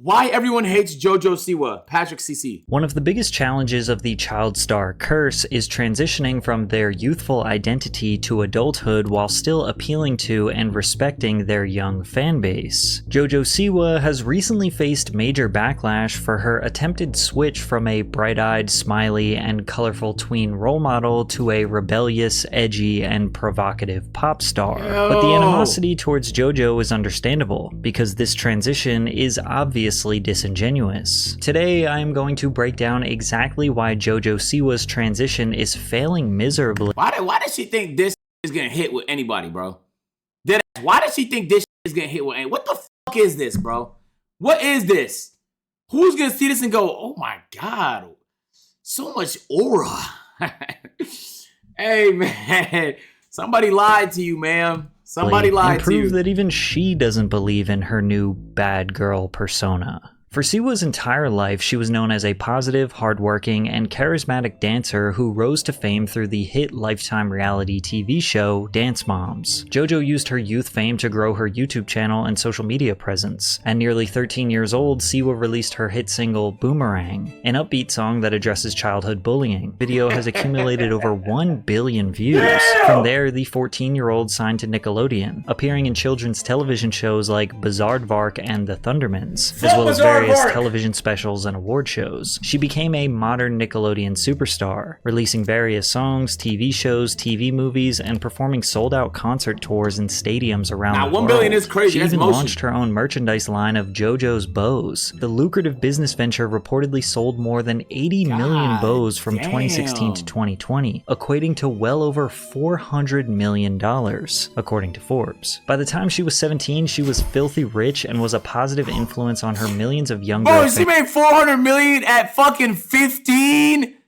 Why everyone hates Jojo Siwa, Patrick CC. One of the biggest challenges of the child star curse is transitioning from their youthful identity to adulthood while still appealing to and respecting their young fan base. Jojo Siwa has recently faced major backlash for her attempted switch from a bright-eyed, smiley, and colorful tween role model to a rebellious, edgy, and provocative pop star. But the animosity towards Jojo is understandable, because this transition is obviously disingenuous. Today, I am going to break down exactly why Jojo Siwa's transition is failing miserably. Why does she think this is gonna hit with anybody, bro? Why does she think this is gonna hit with anybody? What the fuck is this, bro? What is this? Who's gonna see this and go, oh my god, so much aura? Hey man, somebody lied to you, ma'am. Somebody lied to you. And prove that even she doesn't believe in her new bad girl persona. For Siwa's entire life, she was known as a positive, hardworking, and charismatic dancer who rose to fame through the hit Lifetime reality TV show Dance Moms. Jojo used her youth fame to grow her YouTube channel and social media presence. At nearly 13 years old, Siwa released her hit single Boomerang, an upbeat song that addresses childhood bullying. The video has accumulated over 1 billion views. From there, the 14-year-old signed to Nickelodeon, appearing in children's television shows like Bizaardvark and The Thundermans, as well as various television specials and award shows. She became a modern Nickelodeon superstar, releasing various songs, TV shows, TV movies, and performing sold-out concert tours in stadiums around the world. 1 billion is crazy. She even launched her own merchandise line of JoJo's bows. The lucrative business venture reportedly sold more than 80 million bows from 2016 to 2020, equating to well over $400 million, according to Forbes. By the time she was 17, she was filthy rich and was a positive influence on her millions of young girls. Bro, she made 400 million at fucking 15?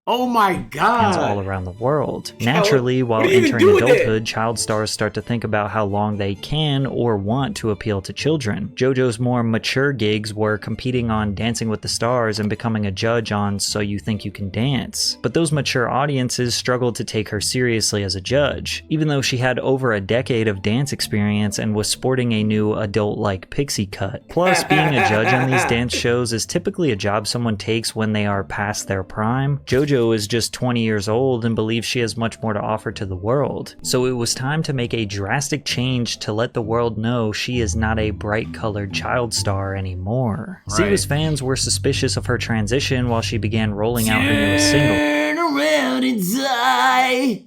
Oh my god. All around the world. Naturally, while entering adulthood, child stars start to think about how long they can or want to appeal to children. JoJo's more mature gigs were competing on Dancing with the Stars and becoming a judge on So You Think You Can Dance. But those mature audiences struggled to take her seriously as a judge, even though she had over a decade of dance experience and was sporting a new adult-like pixie cut. Plus, being a judge on these dance shows is typically a job someone takes when they are past their prime. Jojo is just 20 years old and believes she has much more to offer to the world. So it was time to make a drastic change to let the world know she is not a bright-colored child star anymore. Siwa's fans were suspicious of her transition while she began rolling out her newest single. Turn around and die.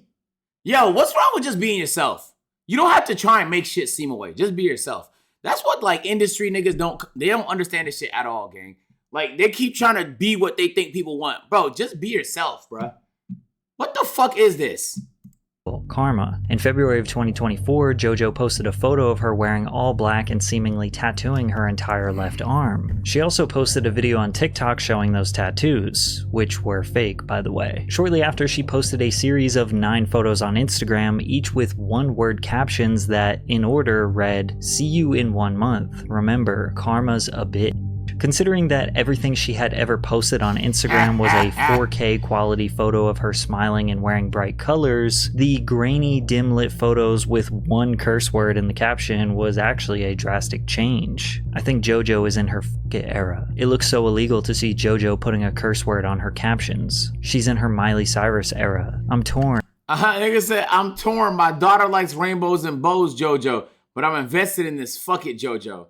Yo, what's wrong with just being yourself? You don't have to try and make shit seem away. Just be yourself. That's what like industry niggas don't understand this shit at all, gang. Like, they keep trying to be what they think people want. Bro, just be yourself, bro. What the fuck is this? Karma. In February of 2024, Jojo posted a photo of her wearing all black and seemingly tattooing her entire left arm. She also posted a video on TikTok showing those tattoos, which were fake, by the way. Shortly after, she posted a series of 9 photos on Instagram, each with one-word captions that, in order, read, "See you in 1 month. Remember, karma's a bitch." Considering that everything she had ever posted on Instagram was a 4K quality photo of her smiling and wearing bright colors, the grainy, dim-lit photos with one curse word in the caption was actually a drastic change. I think Jojo is in her f***it era. It looks so illegal to see Jojo putting a curse word on her captions. She's in her Miley Cyrus era. I'm torn. Nigga said, I'm torn. My daughter likes rainbows and bows, Jojo, but I'm invested in this fuck it, Jojo.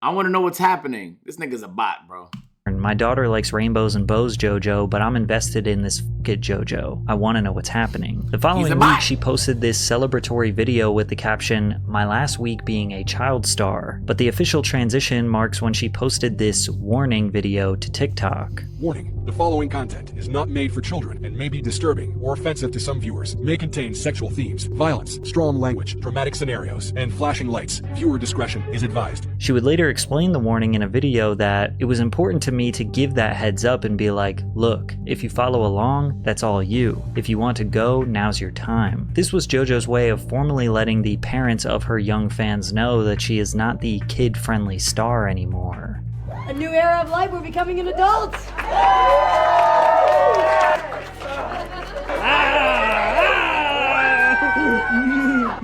I want to know what's happening. This nigga's a bot, bro. My daughter likes rainbows and bows, Jojo, but I'm invested in this f***it Jojo. I want to know what's happening. The following week, she posted this celebratory video with the caption, "My last week being a child star." But the official transition marks when she posted this warning video to TikTok. Warning. The following content is not made for children and may be disturbing or offensive to some viewers. May contain sexual themes, violence, strong language, dramatic scenarios, and flashing lights. Viewer discretion is advised. She would later explain the warning in a video that it was important to me to give that heads up and be like, look, if you follow along, that's all you. If you want to go, now's your time. This was JoJo's way of formally letting the parents of her young fans know that she is not the kid-friendly star anymore. A new era of life, we're becoming an adult!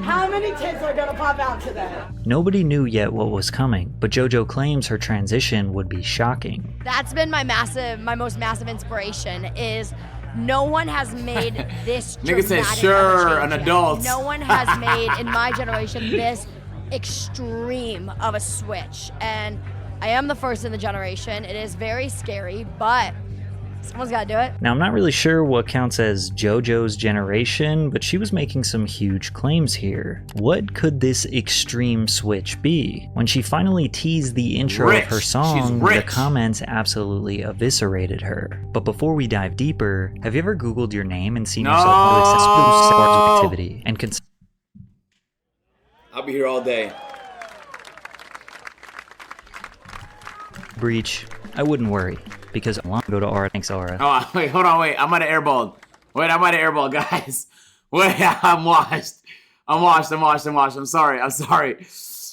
How many tits are gonna pop out today. Nobody knew yet what was coming, but Jojo claims her transition would be shocking. That's been my most massive inspiration is no one has made this Nigga said, dramatic sure, of a change an yet. adult. No one has made, in my generation, this extreme of a switch. And I am the first in the generation. It is very scary, but someone's gotta do it. Now, I'm not really sure what counts as JoJo's generation, but she was making some huge claims here. What could this extreme switch be? When she finally teased the intro of her song, the comments absolutely eviscerated her. But before we dive deeper, have you ever Googled your name and seen yourself on activity and I'll be here all day. breach? I wouldn't worry, because I want to go to Aura. Thanks, Aura. Oh, wait, hold on, wait. I might have airballed. Wait, I might have airballed, guys. Wait, I'm washed. I'm sorry.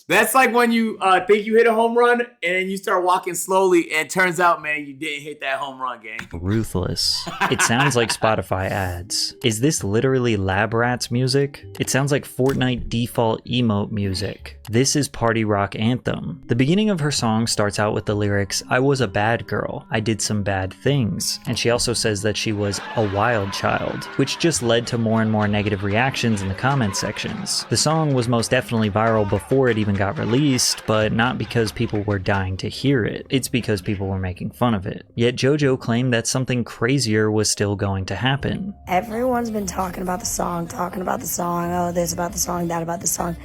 That's like when you think you hit a home run and you start walking slowly and it turns out, man, you didn't hit that home run, gang. Ruthless. It sounds like Spotify ads. Is this literally Lab Rats music? It sounds like Fortnite default emote music. This is Party Rock Anthem. The beginning of her song starts out with the lyrics, "I was a bad girl. I did some bad things." And she also says that she was a wild child, which just led to more and more negative reactions in the comment sections. The song was most definitely viral before it even got released, but not because people were dying to hear it. It's because people were making fun of it. Yet Jojo claimed that something crazier was still going to happen. Everyone's been talking about the song, oh, this about the song, that about the song.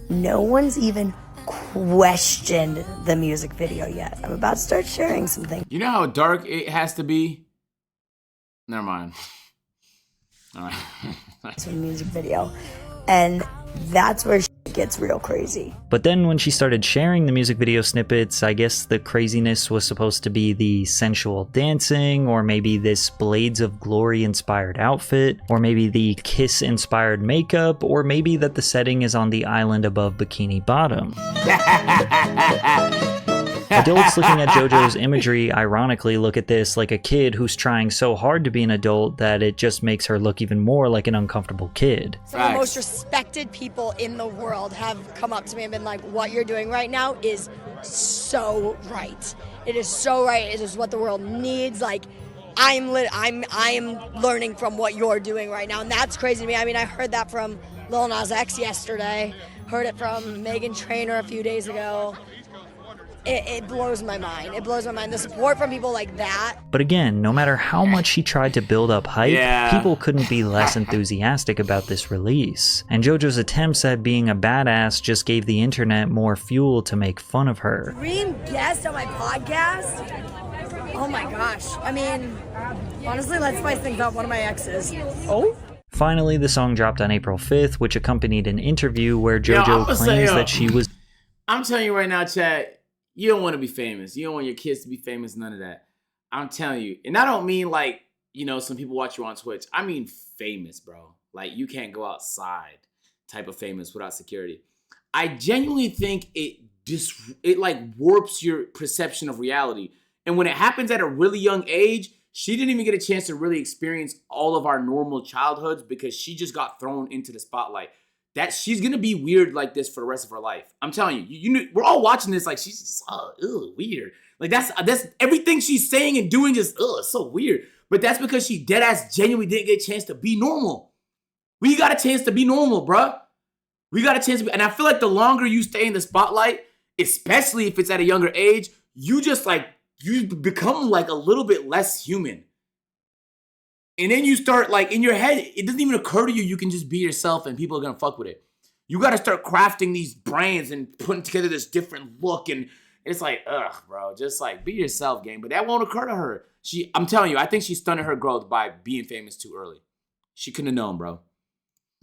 No one's even questioned the music video yet. I'm about to start sharing some things. You know how dark it has to be? Never mind. All right. It's a music video. And that's where shit gets real crazy. But then when she started sharing the music video snippets, I guess the craziness was supposed to be the sensual dancing, or maybe this Blades of Glory inspired outfit, or maybe the Kiss inspired makeup, or maybe that the setting is on the island above Bikini Bottom. Adults looking at JoJo's imagery ironically look at this like a kid who's trying so hard to be an adult that it just makes her look even more like an uncomfortable kid. Some of the most respected people in the world have come up to me and been like, what you're doing right now is so right. It is so right. It is what the world needs. Like, I am learning from what you're doing right now, and that's crazy to me. I mean, I heard that from Lil Nas X yesterday, heard it from Meghan Trainor a few days ago. It blows my mind. It blows my mind. The support from people like that. But again, no matter how much she tried to build up hype, people couldn't be less enthusiastic about this release. And JoJo's attempts at being a badass just gave the internet more fuel to make fun of her. Dream guest on my podcast? Oh my gosh. I mean, honestly, let's spice things up. One of my exes. Oh? Finally, the song dropped on April 5th, which accompanied an interview where JoJo claims that she was... I'm telling you right now, Chad, you don't want to be famous. You don't want your kids to be famous, none of that. I'm telling you. And I don't mean like, you know, some people watch you on Twitch. I mean famous, bro. Like, you can't go outside type of famous without security. I genuinely think it like warps your perception of reality. And when it happens at a really young age, she didn't even get a chance to really experience all of our normal childhoods because she just got thrown into the spotlight. That she's gonna be weird like this for the rest of her life. I'm telling you, we're all watching this like she's just weird. Like that's everything she's saying and doing just it's so weird. But that's because she dead ass genuinely didn't get a chance to be normal. We got a chance to be normal, bruh. We got a chance to be, and I feel like the longer you stay in the spotlight, especially if it's at a younger age, you just like you become like a little bit less human. And then you start, like, in your head, it doesn't even occur to you can just be yourself and people are going to fuck with it. You got to start crafting these brands and putting together this different look. And it's like, ugh, bro, just, like, be yourself, gang. But that won't occur to her. I'm telling you, I think she stunted her growth by being famous too early. She couldn't have known, bro.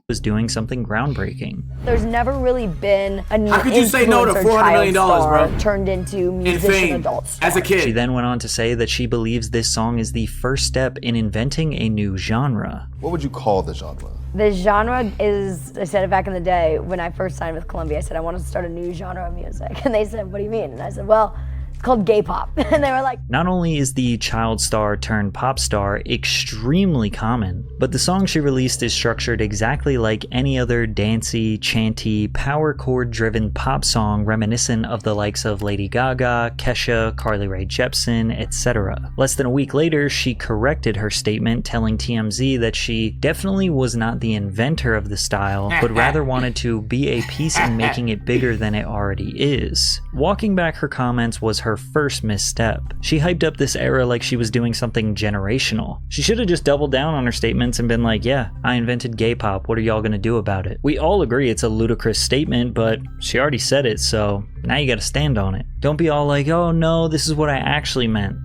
Was doing something groundbreaking. There's never really been an How could you say no to $400 million, bro? Turned into musician adults as a kid. She then went on to say that she believes this song is the first step in inventing a new genre. What would you call the genre? The genre is, I said it back in the day when I first signed with Columbia, I said I want to start a new genre of music. And they said, what do you mean? And I said, well, called gay pop. And they were like, Not only is the child star turned pop star extremely common, but the song she released is structured exactly like any other dancey, chanty, power chord driven pop song reminiscent of the likes of Lady Gaga, Kesha, Carly Rae Jepsen, etc. Less than a week later, she corrected her statement, telling TMZ that she definitely was not the inventor of the style, but rather wanted to be a piece in making it bigger than it already is. Walking back her comments was her first misstep. She hyped up this era like she was doing something generational. She should have just doubled down on her statements and been like, yeah, I invented gay pop, what are y'all gonna do about it? We all agree it's a ludicrous statement, but she already said it, so now you gotta stand on it. Don't be all like, oh no, this is what I actually meant.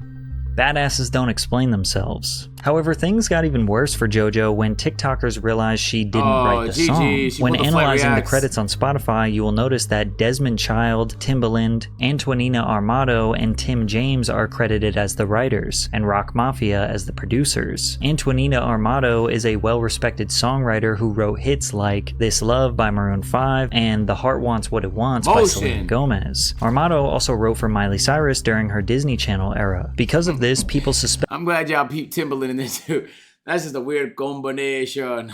Badasses don't explain themselves. However, things got even worse for Jojo when TikTokers realized she didn't write the song. When analyzing the credits on Spotify, you will notice that Desmond Child, Timbaland, Antonina Armato, and Tim James are credited as the writers, and Rock Mafia as the producers. Antonina Armato is a well-respected songwriter who wrote hits like This Love by Maroon 5 and The Heart Wants What It Wants by Selena Gomez. Armato also wrote for Miley Cyrus during her Disney Channel era. Because of this, people suspect— I'm glad y'all peeped Timbaland in this too. That's just a weird combination.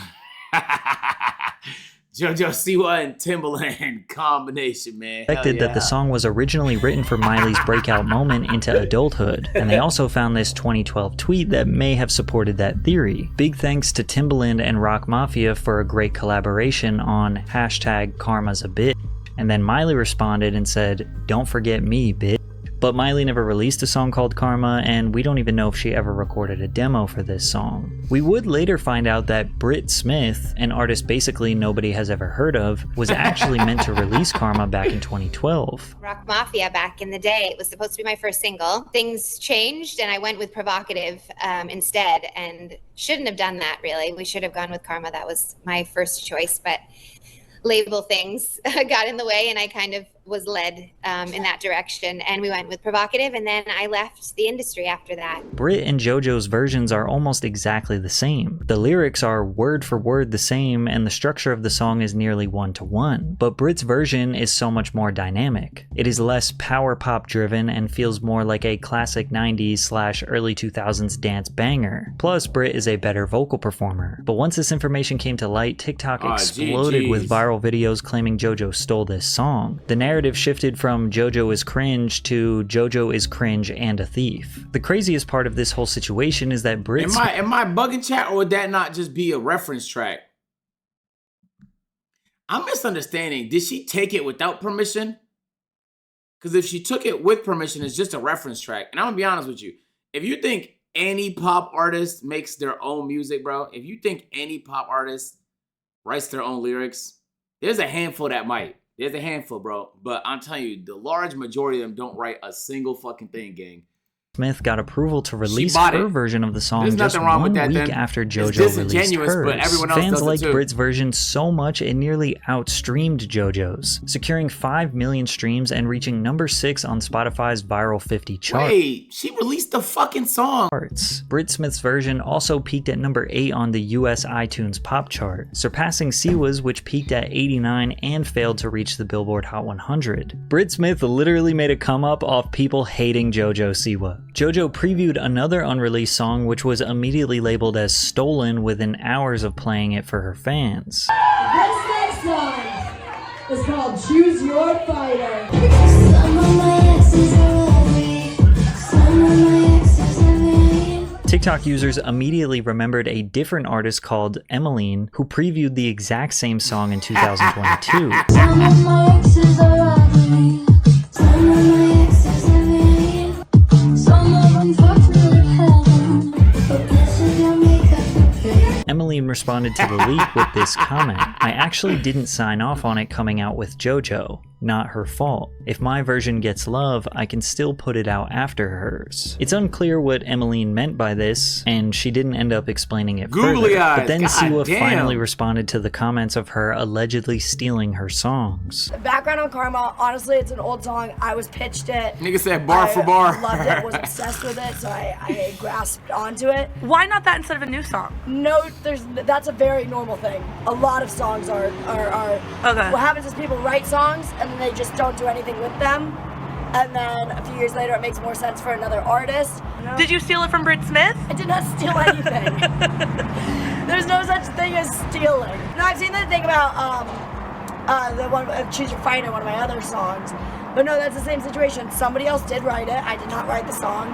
Jojo, Siwa, and Timbaland combination, man. Suspected that the song was originally written for Miley's breakout moment into adulthood, and they also found this 2012 tweet that may have supported that theory. Big thanks to Timbaland and Rock Mafia for a great collaboration on #Karma's a Bitch. And then Miley responded and said, "Don't forget me, bitch." But Miley never released a song called Karma, and we don't even know if she ever recorded a demo for this song. We would later find out that Britt Smith, an artist basically nobody has ever heard of, was actually meant to release Karma back in 2012. Rock Mafia back in the day, it was supposed to be my first single. Things changed and I went with Provocative instead, and shouldn't have done that really. We should have gone with Karma. That was my first choice, but label things got in the way and I kind of was led in that direction, and we went with Provocative, and then I left the industry after that. Britt and JoJo's versions are almost exactly the same. The lyrics are word for word the same, and the structure of the song is nearly one-to-one, but Britt's version is so much more dynamic. It is less power pop driven and feels more like a classic 90s/early 2000s dance banger. Plus, Britt is a better vocal performer. But once this information came to light, TikTok exploded with viral videos claiming JoJo stole this song. The narrative shifted from JoJo is cringe to JoJo is cringe and a thief. The craziest part of this whole situation is that Britt— Am I bugging chat, or would that not just be a reference track? I'm misunderstanding. Did she take it without permission? Because if she took it with permission, it's just a reference track. And I'm gonna be honest with you. If you think any pop artist makes their own music, bro, if you think any pop artist writes their own lyrics, there's a handful that might. There's a handful, bro. But I'm telling you, the large majority of them don't write a single fucking thing, gang. Smith got approval to release her version of the song just 1 week after JoJo released hers. But everyone else Fans does liked it too. Britt's version so much it nearly outstreamed JoJo's, securing 5 million streams and reaching number 6 on Spotify's Viral 50 chart. Wait, she released the fucking song. Britt Smith's version also peaked at number 8 on the US iTunes pop chart, surpassing Siwa's, which peaked at 89 and failed to reach the Billboard Hot 100. Britt Smith literally made a come up off people hating Jojo Siwa. Jojo previewed another unreleased song which was immediately labeled as stolen within hours of playing it for her fans. This next song is called Choose Your Fighter. TikTok users immediately remembered a different artist called Emmeline who previewed the exact same song in 2022. Emmeline responded to the leak with this comment: "I actually didn't sign off on it coming out with JoJo. Not her fault. If my version gets love, I can still put it out after hers." It's unclear what Emmeline meant by this, and she didn't end up explaining it further. But then Siwa finally responded to the comments of her allegedly stealing her songs. Background on Karma, honestly, it's an old song. I was pitched it. Nigga said bar for bar. I loved it, was obsessed with it, so I grasped onto it. Why not that instead of a new song? No, that's a very normal thing. A lot of songs are Okay. What happens is people write songs and then they just don't do anything with them. and then a few years later it makes more sense for another artist. Did you steal it from Brit Smith? I did not steal anything. There's no such thing as stealing. No, I've seen the thing about the one Choose Your Fighter, one of my other songs. But no, that's the same situation. Somebody else did write it. I did not write the song.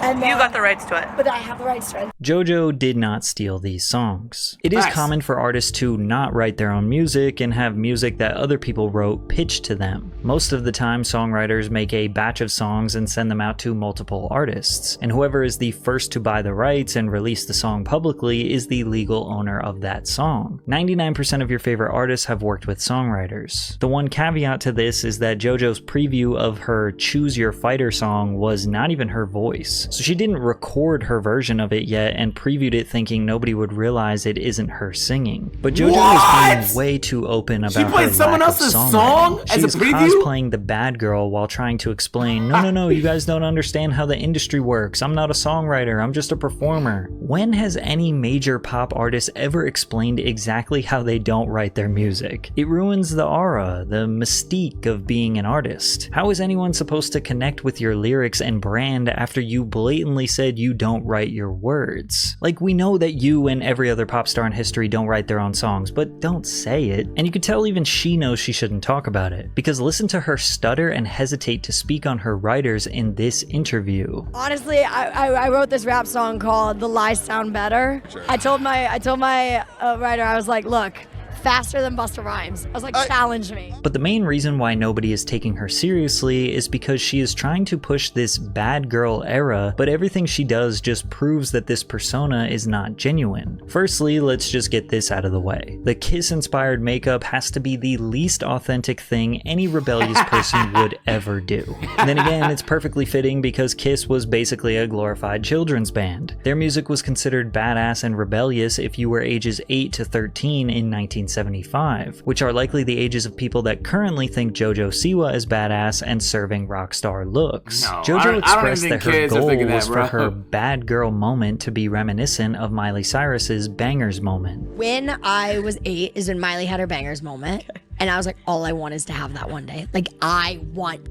And You got the rights to it. But I have the rights to it. Jojo did not steal these songs. It is Nice. common for artists to not write their own music and have music that other people wrote pitched to them. Most of the time, songwriters make a batch of songs and send them out to multiple artists, and whoever is the first to buy the rights and release the song publicly is the legal owner of that song. 99% of your favorite artists have worked with songwriters. The one caveat to this is that Jojo's preview of her Choose Your Fighter song was not even her voice, so she didn't record her version of it yet and previewed it thinking nobody would realize it isn't her singing. But Jojo What? was being way too open about She played her someone lack of else's songwriting. song She as was a preview? cosplaying the bad girl while trying to explain, no, you guys don't understand how the industry works. I'm not a songwriter, I'm just a performer. When has any major pop artist ever explained exactly how they don't write their music? It ruins the aura, the mystique of being an artist. How is anyone supposed to connect with your lyrics and brand after you blatantly said you don't write your words? Like, we know that you and every other pop star in history don't write their own songs, but don't say it. And you can tell even she knows she shouldn't talk about it, because listen to her stutter and hesitate to speak on her writers in this interview. Honestly, I wrote this rap song called "The Lies Sound Better." Sure. I told my writer, I was like, look, faster than Busta Rhymes. I was like, challenge me. But the main reason why nobody is taking her seriously is because she is trying to push this bad girl era, but everything she does just proves that this persona is not genuine. Firstly, let's just get this out of the way. The Kiss-inspired makeup has to be the least authentic thing any rebellious person would ever do. And then again, it's perfectly fitting because Kiss was basically a glorified children's band. Their music was considered badass and rebellious if you were ages 8 to 13 in 1975, which are likely the ages of people that currently think Jojo Siwa is badass and serving rock star looks. No, Jojo expressed think that her kids are goal thinking that, was for bro. her bad girl moment to be reminiscent of Miley Cyrus's bangers moment. When I was 8 is when Miley had her bangers moment. And I was like, all I want is to have that one day. Like, I want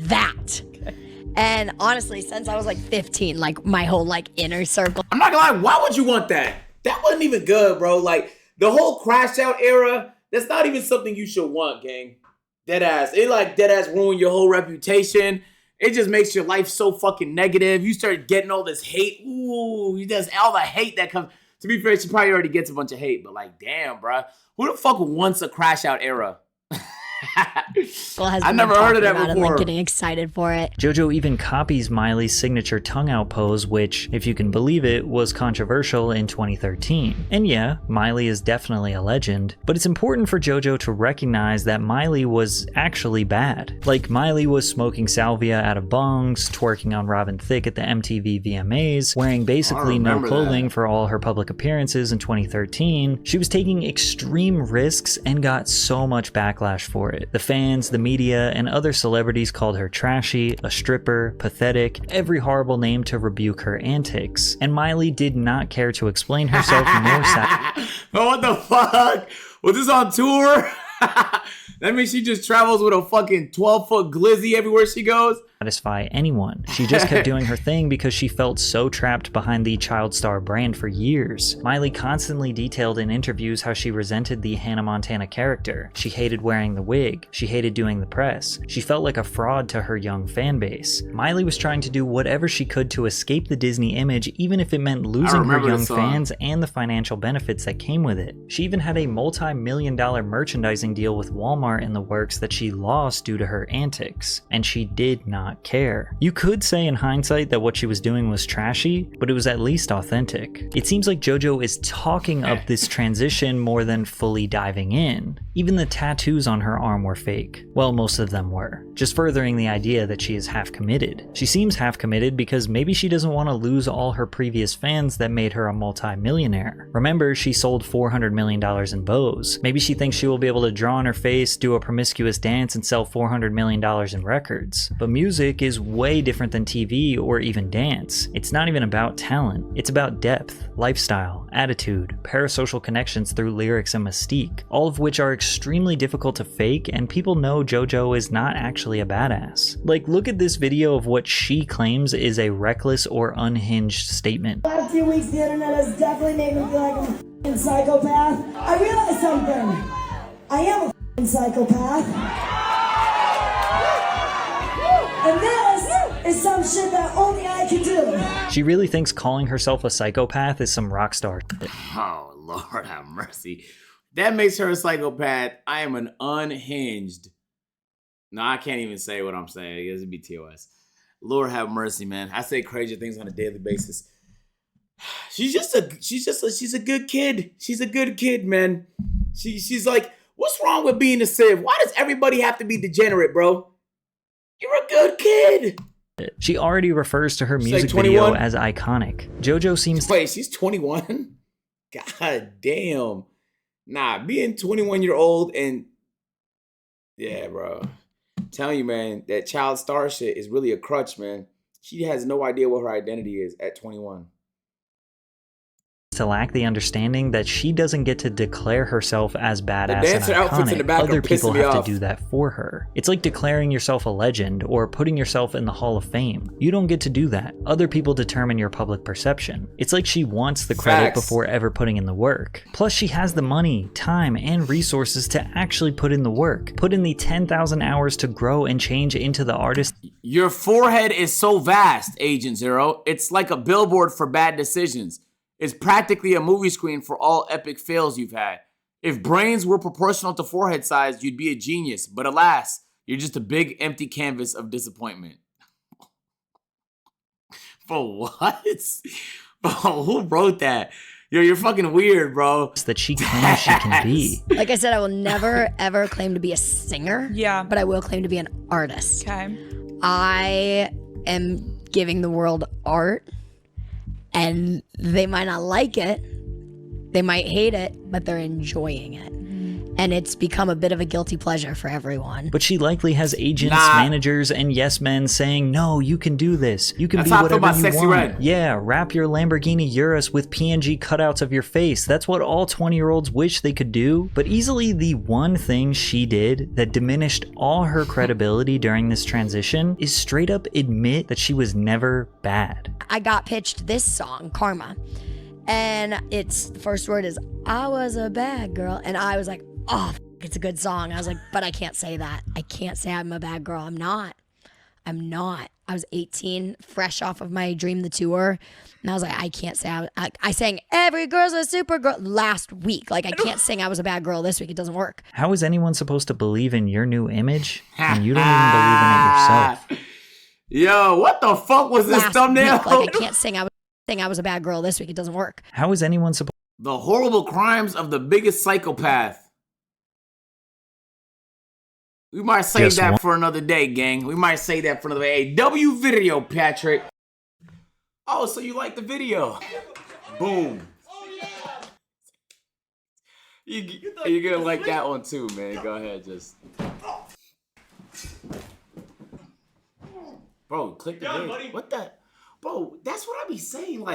that. And honestly, since I was like 15, like my whole like inner circle. I'm not gonna lie, why would you want that? That wasn't even good, bro. Like, the whole crash out era, that's not even something you should want, gang. Deadass. It like deadass ruin your whole reputation. It just makes your life so fucking negative. You start getting all this hate. Ooh, that's all the hate that comes. To be fair, she probably already gets a bunch of hate, but like, damn, bro. Who the fuck wants a crash out era? I never heard of that before. I'm like getting excited for it. Jojo even copies Miley's signature tongue out pose, which, if you can believe it, was controversial in 2013. And yeah, Miley is definitely a legend, but it's important for Jojo to recognize that Miley was actually bad. Like, Miley was smoking salvia out of bongs, twerking on Robin Thicke at the MTV VMAs, wearing basically no clothing for all her public appearances in 2013. She was taking extreme risks and got so much backlash for it. The fans, the media, and other celebrities called her trashy, a stripper, pathetic, every horrible name to rebuke her antics. And Miley did not care to explain herself nor Oh, what the fuck? Was this on tour? That means she just travels with a fucking 12-foot glizzy everywhere she goes? satisfy anyone. She just kept doing her thing because she felt so trapped behind the child star brand for years. Miley constantly detailed in interviews how she resented the Hannah Montana character. She hated wearing the wig. She hated doing the press. She felt like a fraud to her young fan base. Miley was trying to do whatever she could to escape the Disney image, even if it meant losing her young fans and the financial benefits that came with it. She even had a multi-million-dollar merchandising deal with Walmart in the works that she lost due to her antics, and she did not care. You could say in hindsight that what she was doing was trashy, but it was at least authentic. It seems like Jojo is talking up this transition more than fully diving in. Even the tattoos on her arm were fake. Well, most of them were. Just furthering the idea that she is half committed. She seems half committed because maybe she doesn't want to lose all her previous fans that made her a multi-millionaire. Remember, she sold $400 million in bows. Maybe she thinks she will be able to draw on her face, do a promiscuous dance, and sell $400 million in records. But music music is way different than TV or even dance. It's not even about talent. It's about depth, lifestyle, attitude, parasocial connections through lyrics and mystique, all of which are extremely difficult to fake, and people know Jojo is not actually a badass. Like, look at this video of what she claims is a reckless or unhinged statement. The last few weeks, the internet has definitely made me feel like I'm a f***ing psychopath. I realized something. I am a f***ing psychopath. And this is some shit that only I can do. She really thinks calling herself a psychopath is some rock star shit. Oh, Lord have mercy. That makes her a psychopath. I am an unhinged. No, I can't even say what I'm saying. It'd be TOS. Lord have mercy, man. I say crazy things on a daily basis. She's a good kid. She's a good kid, man. She's like, what's wrong with being a Civ? Why does everybody have to be degenerate, bro? You're a good kid. She already refers to her She's music like video 21? as iconic. Jojo seems Wait, she's 21? God damn. Nah, being 21-year-old and yeah, bro. I'm telling you, man, that child star shit is really a crutch, man. She has no idea what her identity is at 21. to lack the understanding that she doesn't get to declare herself as badass dancer and outfits in the iconic. back are Other people pissing me have off. to do that for her. It's like declaring yourself a legend or putting yourself in the Hall of Fame. You don't get to do that. Other people determine your public perception. It's like she wants the credit Facts. before ever putting in the work. Plus, she has the money, time, and resources to actually put in the work. Put in the 10,000 hours to grow and change into the artist. Your forehead is so vast, Agent Zero. It's like a billboard for bad decisions. It's practically a movie screen for all epic fails you've had. If brains were proportional to forehead size, you'd be a genius. But alas, you're just a big empty canvas of disappointment. For what? Bro, who wrote that? Yo, you're fucking weird, bro. That she claims she can be. Like I said, I will never ever claim to be a singer. Yeah. But I will claim to be an artist. Okay. I am giving the world art, and they might not like it, they might hate it, but they're enjoying it. And it's become a bit of a guilty pleasure for everyone. But she likely has agents, managers, and yes men saying, no, you can do this. You can That's be how I feel whatever about you Sexy want. Red. Yeah, wrap your Lamborghini Urus with PNG cutouts of your face. That's what all 20-year-olds wish they could do. But easily the one thing she did that diminished all her credibility during this transition is straight up admit that she was never bad. I got pitched this song, Karma. And it's, the first word is, I was a bad girl. And I was like, oh, it's a good song. I was like, but I can't say that. I can't say I'm a bad girl. I'm not. I was 18, fresh off of my Dream the Tour. And I was like, I can't say I sang Every Girl's a Super Girl last week. Like, I can't sing I was a bad girl this week. It doesn't work. How is anyone supposed to believe in your new image when you don't even believe in it yourself? Yo, what the fuck was this Last thumbnail? week. Like, I can't sing I was a bad girl this week. It doesn't work. How is anyone supposed The horrible crimes of the biggest psychopath. We might save Just that one- for another day, gang. We might save that for another day. Hey, W video, Patrick. Oh, so you like the video? Boom. You're gonna like that one too, man. Go ahead, just. Bro, click the video. What the? Bro, that's what I be saying. Like.